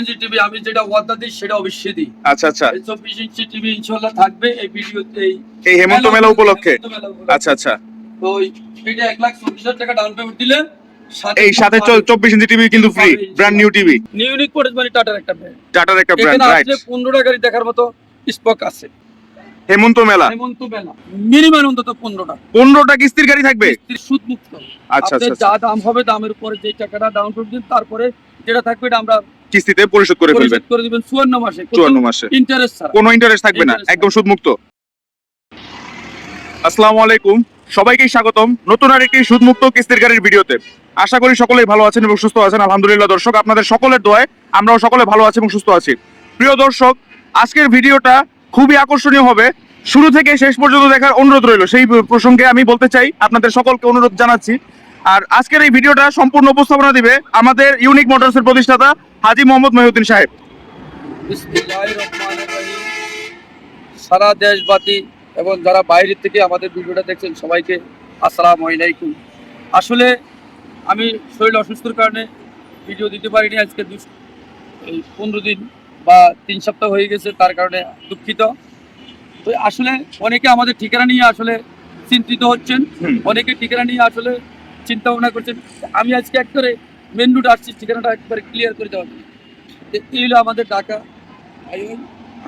Inch TV আমি যেটা ওয়াদা দিই সেটা অবশ্যই দিই। আচ্ছা আচ্ছা, 24 ইঞ্চি টিভি ইনশাআল্লাহ থাকবে এই ভিডিওতে, এই হেমন্ত মেলা উপলক্ষে। আচ্ছা আচ্ছা, তো এটা 1,40,000 টাকা ডাউন পেমেন্ট দিলে এই সাথে 24 ইঞ্চি টিভি কিন্তু free, brand new TV. Unique product মানে টাটার একটা ব্র্যান্ড, টাটার একটা ব্র্যান্ড, এখানে রাইট। আসলে 15টা গাড়ি দেখার মতো স্টক আছে। হেমন্ত মেলা মিনিমাম অন্তত 15টা কিস্তির গাড়ি থাকবে, সুদ মুক্ত। আচ্ছা আপনার আচ্ছা, যা দাম হবে দামের উপরে যে টাকাটা ডাউন পেমেন্ট দিন, তারপরে যেটা থাকবে এটা আমরা কিস্তিতে পরিশোধ করে ফেলবেন করে দিবেন 54 মাসে, 54 মাসে, ইন্টারেস্ট ছাড়া, কোনো ইন্টারেস্ট থাকবে না, একদম সুদ মুক্ত। আসসালামু আলাইকুম, সবাইকে স্বাগতম নতুন আরেকটি সুদ মুক্ত কিস্তির গাড়ির ভিডিওতে। আশা করি সকলেই ভালো আছেন এবং সুস্থ আছেন। আলহামদুলিল্লাহ দর্শক, আপনাদের সকলের দোয়ায় আমরাও সকলে ভালো আছি এবং সুস্থ আছি। প্রিয় দর্শক, আজকের ভিডিওটা খুবই আকর্ষণীয় হবে, শুরু থেকে শেষ পর্যন্ত দেখার অনুরোধ রইল। সেই প্রসঙ্গে আমি বলতে চাই, আপনাদের সকলকে অনুরোধ জানাচ্ছি। আর আজকের এই ভিডিওটা সম্পূর্ণ উপস্থাপনা দিবে আমাদের ইউনিক মোটরসের প্রতিষ্ঠাতা হাজী মোহাম্মদ মহিউদ্দিন সাহেব। সারা দেশবাসী এবং যারা বাইরে থেকে আমাদের ভিডিওটা দেখছেন সবাইকে আসসালামু আলাইকুম। আসলে আমি শরীর অসুস্থর কারণে ভিডিও দিতে পারিনি, আজকে 15 দিন বা 3 সপ্তাহ হয়ে গেছে, তার কারণে দুঃখিত। তো আসলে অনেকে আমাদের ঠিকানা নিয়ে আসলে চিন্তিত হচ্ছেন, অনেকে ঠিকানা নিয়ে আসলে চিন্তা ভাবনা করছেন। আমি আজকে একবারে মেন রুট আসছি, ঠিকানাটা একবারে ক্লিয়ার করে দেওয়া হবে। এই হলো আমাদের ঢাকা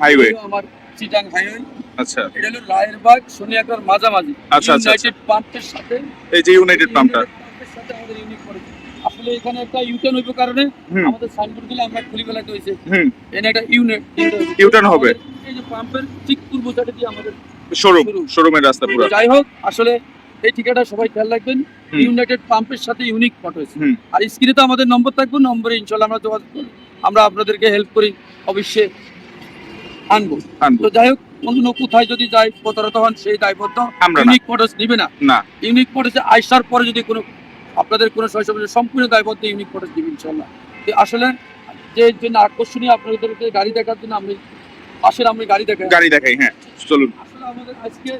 হাইওয়ে, আমার চিটাং হাইওয়ে। আচ্ছা, এটা হলো রায়েরবাগ সোনিয়াগাঁর মাঝামাঝি, আচ্ছা আচ্ছা, ইউনাইটেড পাম্পের সাথে, এই যে ইউনাইটেড পাম্পটা সাথে আমাদের ইউনিক করে। আসলে এখানে একটা ইউটার্ন হইব কারণে আমাদের সাইনবোর্ড গুলো আমরা খুলে ফেলাতে হয়েছে, এখানে একটা ইউটার্ন হবে। এই যে পাম্পের ঠিক পূর্ব সাইডে দিয়ে আমাদের শোরুমের রাস্তা পুরো। যাই হোক, আসলে এই ঠিকানাটা সবাই খেয়াল রাখবেন, ইউনাইটেড পাম্পের সাথে ইউনিক মোটরস। আর স্ক্রিনে তো আমাদের নম্বর থাকবে, নম্বরে ইনশাআল্লাহ আমরা যোগাযোগ করি, আমরা আপনাদেরকে হেল্প করি, অবশ্যই আনবো। তো যাই হোক, অন্য কোথায় যদি যাই প্রতারিত হন সেই দায়বদ্ধ ইউনিক মোটরস নিবে না। ইউনিক মোটরসে আইসার পরে যদি কোনো আপনাদের কোনো সমস্যা, সম্পূর্ণ দায়বদ্ধ ইউনিক মোটরস দিবেন ইনশাআল্লাহ। আসলে যে জন্য আকর্ষণীয় আপনাদেরকে গাড়ি দেখার জন্য আমি আসলে আমি গাড়ি দেখাই। হ্যাঁ চলুন। আসলে আমাদের আজকে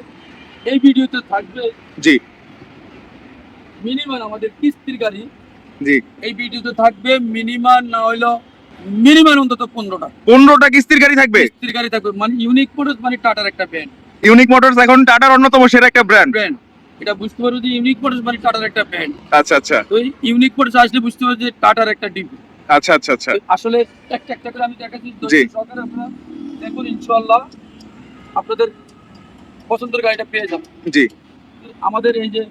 এই ভিডিওতে থাকবে জি মিনিমাম আমাদের কিস্তির গাড়ি। জি, এই ভিডিওতে থাকবে মিনিমাম না হইলো মিনিমাম অন্তত 15টা কিস্তির গাড়ি থাকবে, কিস্তির গাড়ি থাকবে। মানে ইউনিক মোটরস মানে টাটার একটা ব্র্যান্ড। ইউনিক মোটরস এখন টাটার অন্যতম সেরা একটা ব্র্যান্ড। এটা বুঝতে পারো যে ইউনিক মোটরস মানে টাটার একটা ব্র্যান্ড। আচ্ছা আচ্ছা, তো ইউনিক মোটরস আসলে বুঝতে পারো যে টাটার একটা ডিপো। আচ্ছা আচ্ছা আচ্ছা, আসলে একটা করে আমি দেখাচ্ছি, সরকারে আপনারা দেখুন ইনশাআল্লাহ আপনাদের পছন্দের গাড়িটা পেয়ে যাবেন। জি, আমাদের এই যে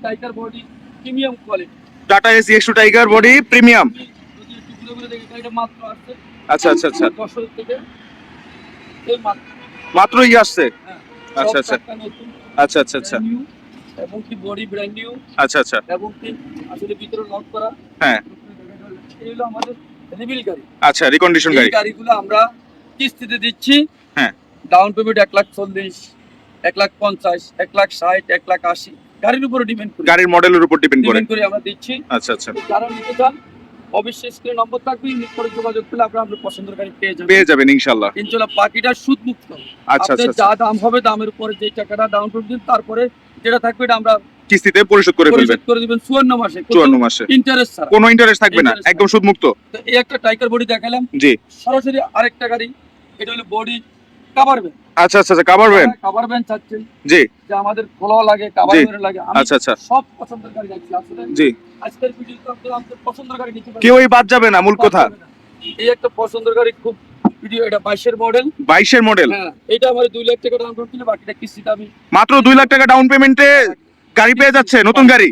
tiger body premium quality, tata AC X2 tiger body premium. যদি একটু ঘুরে ঘুরে দেখি গাড়িটা মাত্র আসছে। আচ্ছা আচ্ছা আচ্ছা, 10 থেকে এই মাত্রই আসছে। আচ্ছা আচ্ছা নতুন, আচ্ছা আচ্ছা আচ্ছা, এবং কি বডি ব্র্যান্ড নিউ। আচ্ছা আচ্ছা, এবং কি আসলে ভিতরে লক করা। হ্যাঁ, এই হলো আমাদের রিভিল গাড়ি। আচ্ছা, রিকন্ডিশন গাড়ি। এই গাড়িগুলো আমরা কিস্তিতে দিচ্ছি। হ্যাঁ, ডাউন পেমেন্ট 1,40,000, 1,50,000, 1,60,000, 1,80,000 গাড়ির উপর ডিপেন্ড করে, গাড়ির মডেলের উপর ডিপেন্ড করে আমরা দিচ্ছি। আচ্ছা আচ্ছা, যারা নিতে চান অবশ্যই স্ক্রিনে নম্বর থাকবে, ইউনিক করে যোগাযোগ করলে আপনারা আপনার পছন্দের গাড়ি পেয়ে যাবেন ইনশাআল্লাহ। বাকিটা সুদ মুক্ত। আচ্ছা আচ্ছা, যা দাম হবে দামের উপরে যে টাকাটা ডাউন পেমেন্ট দিন, তারপরে যেটা থাকবে এটা আমরা কিস্তিতে পরিশোধ করে ফেলবেন করে দিবেন 54 মাসে, 54 মাসে, ইন্টারেস্ট ছাড়া, কোনো ইন্টারেস্ট থাকবে না, একদম সুদ মুক্ত। তো এই একটা টাইগার বডি দেখালাম। জি, সরাসরি আরেকটা গাড়ি, এটা হলো বডি কভার ভ্যান। আচ্ছা আচ্ছা আচ্ছা, কভার ভ্যান চাচ্ছেন জি, যে আমাদের খোলা লাগে, কভার ভ্যান লাগে। আচ্ছা আচ্ছা, সব পছন্দের গাড়ি রাখছি আসলে। জি, আজকের ভিডিওতে আপনারা আপনাদের পছন্দের গাড়ি নিতে পারেন, কেউই বাদ যাবে না, মূল কথা। এই একটা পছন্দের গাড়ি, খুব ভিডিও, এটা 22 এর মডেল। 22 এর মডেল, হ্যাঁ, এটা আমার 2 লাখ টাকা ডাউন পেমেন্ট দিলে বাকিটা কিস্তিতে আমি মাত্র 2 লাখ টাকা ডাউন পেমেন্টে গাড়ি পেয়ে যাচ্ছে, নতুন গাড়ি।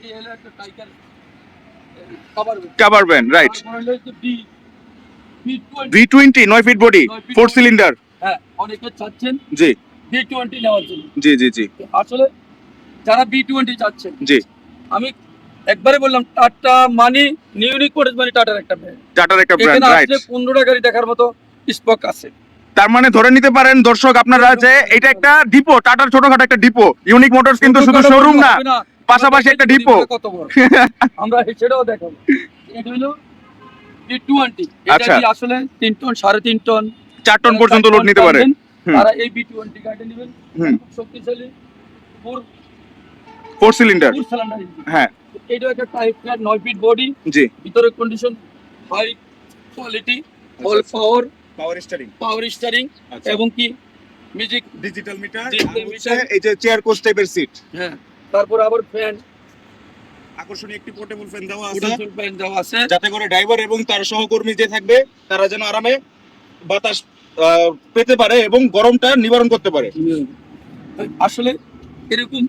এই হলো একটা tiger cover van, right. V20 9 feet body, 4 cylinder. হ্যাঁ, অনেকে চাচ্ছেন জি, V20 নেওয়ার জন্য। জি জি জি, আসলে যারা V20 চাচ্ছেন, জি, আমি একবারে বললাম টাটা মানে ইউনিক মোটরস মানে টাটার একটা ব্র্যান্ড, টাটার একটা ব্র্যান্ড, রাইট। 15টা গাড়ি দেখার মতো স্টক আছে। তার মানে ধরে নিতে পারেন দর্শক আপনারা যে এটা একটা ডিপো, টাটার ছোটখাটো একটা ডিপো। ইউনিক মোটরস কিন্তু শুধু শোরুম না, পাশাপাশি একটা ডিপো। কত বড় আমরা সেটাও দেখাবো। এটা হলো V20, এটা কি আসলে 3 টন, 3.5 টন, 4 টন পর্যন্ত লোড নিতে পারে। তারা এই V20 গাড়ি নেবেন, খুব শক্তিশালী 4 সিলিন্ডার। সিলিন্ডার। হ্যাঁ, এটা একটা টাইপ 9 ফিট বডি, জি ভিতরে condition high quality, all power, power steering এবং কি music digital meter Digital meter। এই যে চেয়ার কোচ টাইপের সিট, হ্যাঁ, তারপর আবার ফ্যান, আকর্ষণীয় একটি পোর্টেবল ফ্যান দেওয়া পোর্টেবল ফ্যান দেওয়া আছে, যাতে করে ড্রাইভার এবং তার সহকর্মী যে থাকবে তারা যেন আরামে বাতাস পেতে পারে এবং গরমটা নিবারণ করতে পারে। আসলে এরকম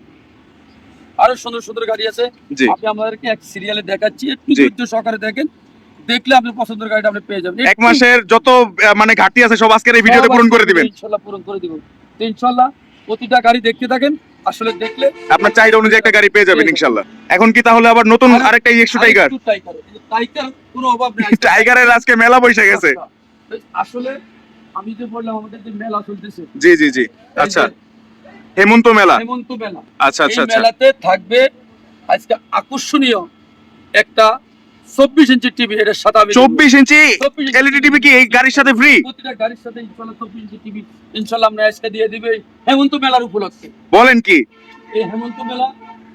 আরো সুন্দর সুন্দর গাড়ি আছে, জি আপনি আমাদেরকে এক সিরিয়ালে দেখাচ্ছি, একটু জি। ধৈর্য সহকারে দেখেন, দেখলে আপনার পছন্দের গাড়িটা আপনি পেয়ে যাবেন। এক মাসের যত মানে ঘাটতি আছে সব আজকের এই ভিডিওতে পূরণ করে দিবেন ইনশাআল্লাহ পূরণ করে দিব। তো ইনশাআল্লাহ প্রতিটা গাড়ি দেখতে থাকেন, আসলে দেখলে আপনার চাহিদা অনুযায়ী একটা গাড়ি পেয়ে যাবেন ইনশাআল্লাহ। এখন কি তাহলে আবার নতুন আরেকটা EX2 টাইগার? টাইগার কোনো অভাব নেই। টাইগারের আজকে মেলা বসে গেছে। আসলে আমি যে বললাম আমাদের যে মেলা চলতেছে, জি জি জি, আচ্ছা হেমন্ত মেলা, হেমন্ত মেলা, আচ্ছা আচ্ছা এই আচ্ছা, মেলাতে থাকবে আজকে আকর্ষণীয় একটা 24 ইঞ্চি টিভি, এর সাথে আমি 24 ইঞ্চি 24 এলইডি টিভি কি এই গাড়ির সাথে ফ্রি? প্রতিটা গাড়ির সাথে ইনশাআল্লাহ 24 ইঞ্চি টিভি ইনশাআল্লাহ আমরা আজকে দিয়ে দিবে হেমন্ত মেলার উপলক্ষে। বলেন কি? এই হেমন্ত মেলা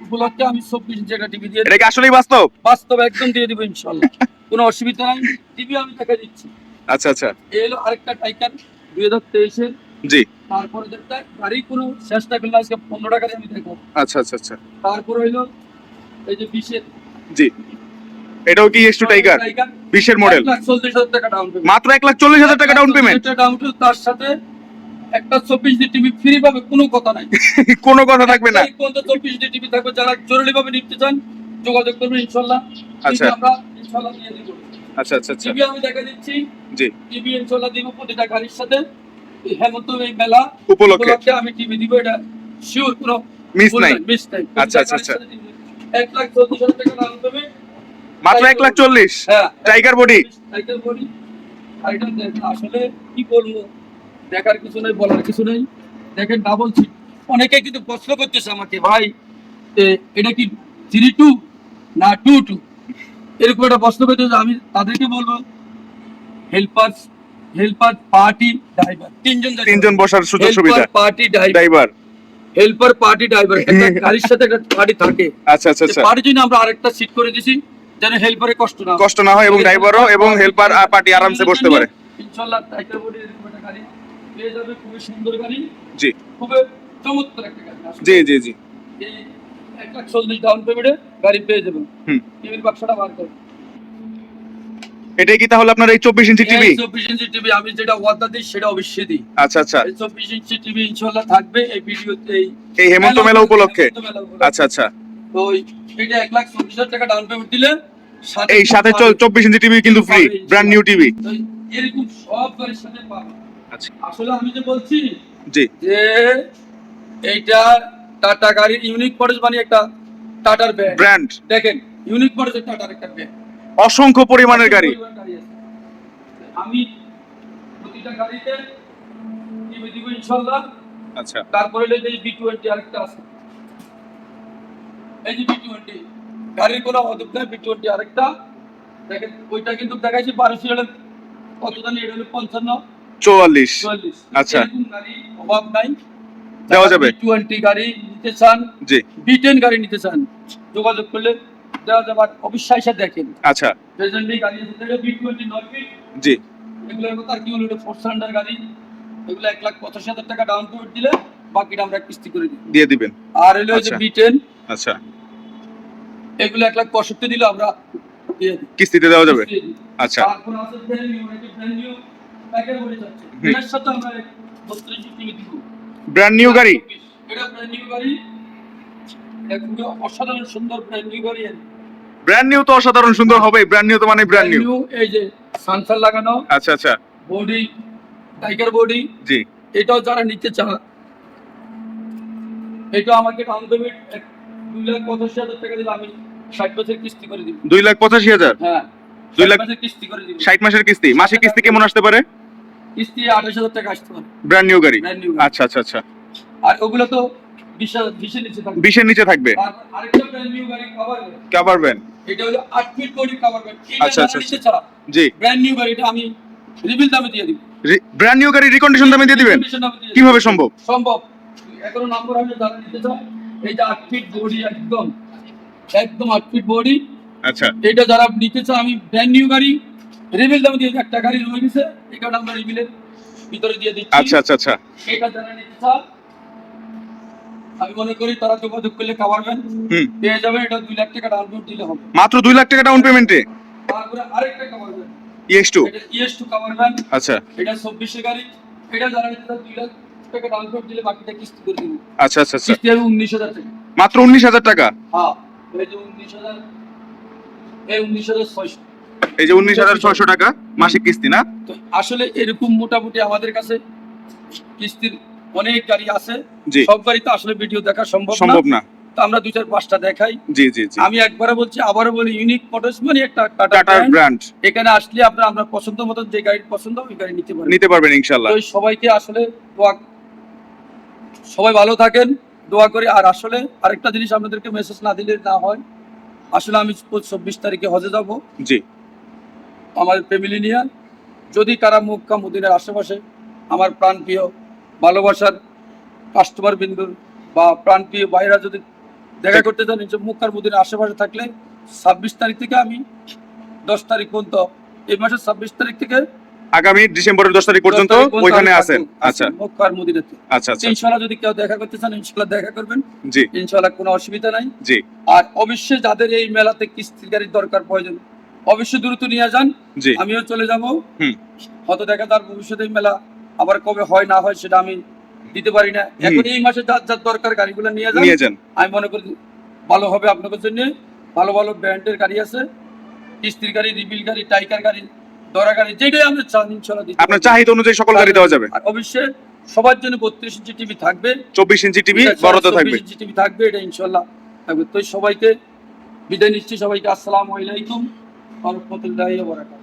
উপলক্ষে আমি 24 ইঞ্চি একটা টিভি দিয়ে এটা কি আসলেই বাস্তব? বাস্তব একদম দিয়ে দিব ইনশাআল্লাহ, কোনো অসুবিধা নাই, টিভি আমি দেখা দিচ্ছি। আচ্ছা আচ্ছা, এই হলো আরেকটা টাইগার 2023 এর, জি তারপরে যেটা গাড়ি কোনো চেষ্টা করলে আজকে 15 টাকা দিয়ে আমি দেখো। আচ্ছা আচ্ছা আচ্ছা, তারপরে হইলো এই যে 20 এর, জি এটাও কি EX2 টাইগার 20 এর মডেল, 1,40,000 টাকা ডাউন পেমেন্ট, মাত্র 1,40,000 টাকা ডাউন পেমেন্ট, তার সাথে একটা 24 ইঞ্চি টিভি ফ্রি পাবে, কোনো কথা নাই, কোনো কথা থাকবে না। 24 ইঞ্চি টিভি থাকবে, যারা জরুরি ভাবে নিতে চান যোগাযোগ করবেন ইনশাআল্লাহ। আচ্ছা। টিভি আমরা ইনশাআল্লাহ দিয়ে দিব। আচ্ছা আচ্ছা আচ্ছা, টিভি আমি দেখা দিচ্ছি, জি টিভি ইনশাআল্লাহ দিব প্রতিটা গাড়ির সাথে। এই হেমন্ত এই মেলা উপলক্ষে আমি টিভি দিব, এটা শিওর, কোনো মিস নাই। মিস নাই। আচ্ছা, আচ্ছা, আচ্ছা। 1,40,000 টাকা ডাউন পেমেন্ট, মাত্র 1,40,000 হ্যাঁ টাইগার বডি। Cycle body. গাড়িটা দেখেন, আসলে কি বলবো, দেখার কিছু নাই, বলার কিছু নাই। দেখেন ডাবল সিট, অনেকে কিন্তু প্রশ্ন করতেছে আমাকে, ভাই এটা কি 3-2 না 2-2, এরকম একটা প্রশ্ন করতেছে। আমি তাদেরকে বলবো হেল্পার পার্টি ড্রাইভার, তিনজন বসার সুযোগ সুবিধা, party driver. Helper party driver, একটা গাড়ির সাথে একটা পার্টি থাকে, আচ্ছা আচ্ছা আচ্ছা, পার্টির জন্য আমরা আরেকটা সিট করে দিছি, যেন হেল্পারে কষ্ট না হয় এবং ড্রাইভারও এবং হেল্পার পার্টি আরামসে বসতে পারে। ইনশাআল্লাহ টাইগার বডি এরকম একটা গাড়ি পেয়ে যাবে, খুবই সুন্দর গাড়ি, জি খুবই চমৎকার একটা গাড়ি। জি জি জি, এই 1,40,000 ডাউন পেমেন্টে গাড়ি পেয়ে যাবেন। হুম, টিভির বাক্সটা বার করুন। এটাই কি তাহলে আপনার এই 24 ইঞ্চি টিভি? 24 ইঞ্চি টিভি আমি যেটা ওয়াদা দিই সেটা অবশ্যই দিই। আচ্ছা আচ্ছা, এই 24 ইঞ্চি টিভি ইনশাআল্লাহ থাকবে এই ভিডিওতে, এই হেমন্ত মেলা উপলক্ষে। হেমন্ত মেলা উপলক্ষে। আচ্ছা আচ্ছা, তো এটা 1,40,000 টাকা ডাউন পেমেন্ট দিলে এই সাথে 24 ইঞ্চি টিভি কিন্তু ফ্রি, ব্র্যান্ড নিউ টিভি। তো এরকম সব গাড়ির সাথে পাবেন। আচ্ছা, আসলে আমি যে বলছি জি যে এইটা টাটা গাড়ির ইউনিক মডেল, মানে একটা টাটার ব্র্যান্ড, দেখেন ইউনিক মডেল টাটার একটা ব্র্যান্ড, অসংখ্য পরিমাণের গাড়ি। আমি প্রতিটা গাড়িতে টিভি দিব ইনশাআল্লাহ। আচ্ছা, তারপরে এই যে B20 আরেকটা আছে, এই যে B20 গাড়ির কোনো অদুপ নাই, B20 আরেকটা দেখেন, ওইটা কিন্তু দেখাইছি 1200 এর, কত জানি এটা হলো 55 44। 44। আচ্ছা, এরকম গাড়ি অভাব নাই, দেওয়া যাবে। B20 গাড়ি নিতে চান, জি B10 গাড়ি নিতে চান, যোগাযোগ করলে দেওয়া যাবে। আর অবশ্যই এসে দেখেন, আচ্ছা, প্রেজেন্টলি গাড়ি আছে দেখে B20 9 ফিট, জি এগুলোর কথা আর কি হলো, এটা 4 সিলিন্ডার গাড়ি, এগুলো 1,85,000 টাকা ডাউন পেমেন্ট দিলে বাকিটা আমরা কিস্তি করে দিই, দিয়ে দিবেন। আর হলো যে আচ্ছা। B10 আচ্ছা, এগুলো 1,65,000 দিলে আমরা দিয়ে দিই, কিস্তিতে দেওয়া যাবে। দিয়ে দিই। আচ্ছা, তারপর আছে ব্র্যান্ড নিউ, এটা ব্র্যান্ড নিউ প্যাকেজ বলে যাচ্ছে, এর সাথে আমরা 32 টিভি দিব। ব্র্যান্ড নিউ গাড়ি, এটা ব্র্যান্ড নিউ গাড়ি, এটা খুবই অসাধারণ সুন্দর ব্র্যান্ড নিউ গাড়ি। ব্র্যান্ড নিউ তো অসাধারণ সুন্দর হবে, ব্র্যান্ড নিউ তো মানে ব্র্যান্ড নিউ। এই যে সানসার লাগানো, আচ্ছা আচ্ছা, বডি টাইগার বডি, জি এটাও যারা নিতে চান, এটা আমাকে ডাউন পেমেন্ট 2,85,000 টাকা দিলে আমি 60 বছরের কিস্তি করে দিব। 2,85,000, হ্যাঁ 2 লাখ 60 বছরের কিস্তি করে দিব। 60 মাসের কিস্তি, মাসিক কিস্তি কেমন আসতে পারে? কিস্তি 28,000 টাকা আসতে পারে, ব্র্যান্ড নিউ গাড়ি। Brand new. আচ্ছা আচ্ছা আচ্ছা, আর ওগুলো তো 20,000 নিচে থাকবে। 20 এর নিচে থাকবে। তারপর আরেকটা ব্র্যান্ড নিউ গাড়ি কভার, কভার ভ্যান, এটা হলো 8 ফিট বডি কভার ভ্যান। আচ্ছা, আচ্ছা, জি ব্র্যান্ড নিউ গাড়িটা আমি রিভিল দামে দিয়ে দিব। ব্র্যান্ড নিউ গাড়ি রিকন্ডিশন দামে দিয়ে দিবেন? Recondition দামে দিয়ে দিব। কিভাবে সম্ভব? সম্ভব, এখনো নম্বর আমি যারা নিতে চাই, এই যে 8 ফিট বডি একদম একদম 8 ফিট বডি। আচ্ছা এটা যারা নিতে চায়, আমি ব্র্যান্ড নিউ গাড়ি রিভিল দাম দিয়ে, একটা গাড়ি রয়ে গেছে, এই কারণে আমরা রিভিলের ভিতরে দিয়ে দিচ্ছি। আচ্ছা আচ্ছা আচ্ছা এটা যারা নিতে চায় আমি মনে করি তারা যোগাযোগ করলে কাভার ভ্যান পেয়ে যাবে। এটা 2 লাখ টাকা ডাউন পেমেন্ট দিলে হবে, মাত্র 2 লাখ টাকা ডাউন পেমেন্টে। তারপরে আরেকটা কাভার ভ্যান EX2। এটা ES2 কাভার ভ্যান। আচ্ছা এটা 24 এর গাড়ি। এটা যারা নিতে চায় 2 লাখ টাকা ডাউন পেমেন্ট দিলে বাকিটা কিস্তি করে দিব। আচ্ছা আচ্ছা আচ্ছা কিস্তি হবে 19,000 টাকা। মাত্র 19,000 টাকা। হ্যাঁ, এই যে 19,000, এই 19,600, এই যে 19,600 টাকা মাসিক কিস্তি না? তো আসলে এরকম মোটামুটি আমাদের কাছে কিস্তির অনেক গাড়ি আছে। জি। সব গাড়ি তো আসলে ভিডিও দেখা সম্ভব সম্ভব না। তো আমরা 2-4-5টা দেখাই। জি জি জি। আমি একবারও বলছি, আবারও বলি, ইউনিক মোটরস মানে একটা টাটার ব্র্যান্ড। এখানে আসলে আপনার পছন্দ মতো যে গাড়ি পছন্দ ওই গাড়ি নিতে পারবেন ইনশাআল্লাহ। তো সবাইকে আসলে সবাই ভালো থাকেন, দোয়া করি। আর আসলে আরেকটা জিনিস আপনাদেরকে মেসেজ না দিলে না হয়, আসলে আমি 24 তারিখে হজে যাব জি। আমার ফ্যামিলি নিয়ে। যদি কারা মক্কা মদিনার আশেপাশে আমার প্রাণপ্রিয় ভালোবাসার কাস্টমার বিন্দু বা প্রাণপ্রিয় ভাইরা যদি দেখা করতে চান, মক্কার মদিনার আশেপাশে থাকলে 26 তারিখ থেকে আমি 10 তারিখ পর্যন্ত, এই মাসের 26 তারিখ থেকে আগামী ডিসেম্বরের 10 তারিখ পর্যন্ত ওইখানে আছেন। আচ্ছা মক্কার মদিনাতে। আচ্ছা আচ্ছা ইনশাআল্লাহ যদি কেউ দেখা করতে চান ইনশাআল্লাহ দেখা করবেন। জি ইনশাআল্লাহ কোনো অসুবিধা নাই। জি। আর অবশ্যই যাদের এই মেলাতে কিস্তির গাড়ির দরকার প্রয়োজন, অবশ্যই দ্রুত নিয়ে যান। জি। আমিও চলে যাব। হুম। হয়তো দেখা তার ভবিষ্যতে এই মেলা আবার কবে হয় না হয় সেটা আমি দিতে পারি না। এখন এই মাসে যার যার দরকার গাড়িগুলো নিয়ে যান। আমি মনে করি ভালো হবে আপনাদের জন্য। ভালো ভালো ব্র্যান্ডের গাড়ি আছে, কিস্তির গাড়ি, রিবিল গাড়ি, টাইকার গাড়ি, দরা গাড়ি, যেটাই আমরা চান ইনশাআল্লাহ দিতে আপনার চাহিদা অনুযায়ী সকল গাড়ি দেওয়া যাবে। আর অবশ্যই সবার জন্য 32 ইঞ্চি টিভি থাকবে, 24 ইঞ্চি টিভি বড়তে থাকবে, 24 ইঞ্চি টিভি থাকবে, এটা ইনশাআল্লাহ থাকবে। তো সবাইকে বিদায় নিচ্ছি, সবাইকে আসসালামু আলাইকুম ওয়া রাহমাতুল্লাহি ওয়া বারাকাতুহু।